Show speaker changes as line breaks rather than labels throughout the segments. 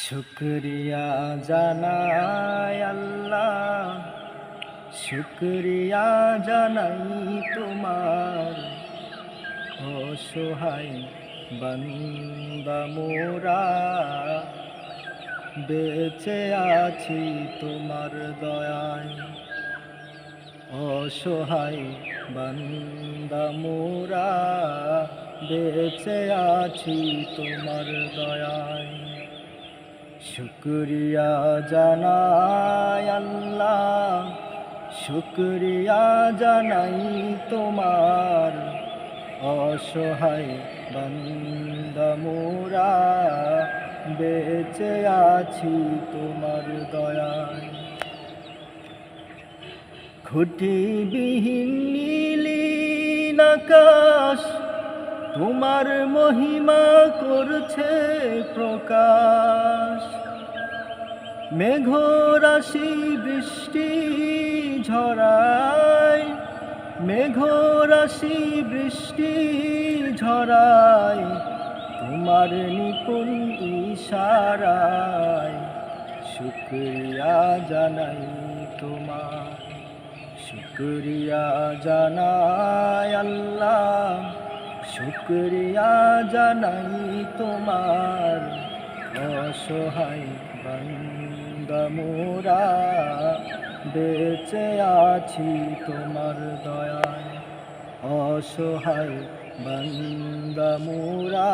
শুকরিয়া জানাই আল্লাহ, শুকরিয়া জানাই তোমার। অসহায় বান্দা মোরা বেঁচে আছি তোমার দয়ায়। অসহায় বান্দা মোরা বেঁচে আছি তোমার দয়ায়। শুকরিয়া জানাই আল্লাহ, শুকরিয়া জানাই তোমার। অসহায় বান্দা মোরা বেঁচে আছি তোমার দয়ায়। খুঁটিবিহীন নীলীন আকাশ তোমার মহিমা করছে প্রকাশ। মেঘরাশি বৃষ্টি ঝরায়, মেঘরাশি বৃষ্টি ঝরায় তোমার নিপুণ ইশারায়। শুকরিয়া জানাই তোমার, শুকরিয়া জানাই আল্লাহ, শুকরিয়া জানাই তোমার। অসহায় বান্দা মোরা বেঁচে আছি তোমার দয়ায়। অসহায় বান্দা মোরা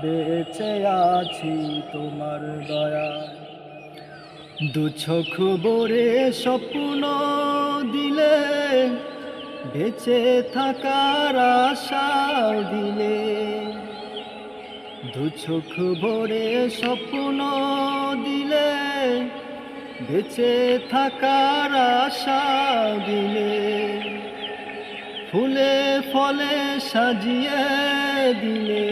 বেঁচে আছি তোমার দয়ায়। দু চোখ ভরে স্বপ্ন দিলে, বেঁচে থাকার আশা দিলে। দু চোখ ভরে স্বপ্ন দিলে, বেঁচে থাকার আশা দিলে। ফুলে ফলে সাজিয়ে দিলে,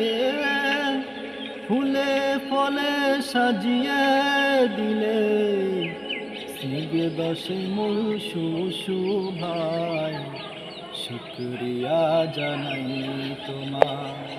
ফুলে ফলে সাজিয়ে দিলে। স্নিগ্ধ মূল সুশোভায় শুকরিয়া জানাই তোমার।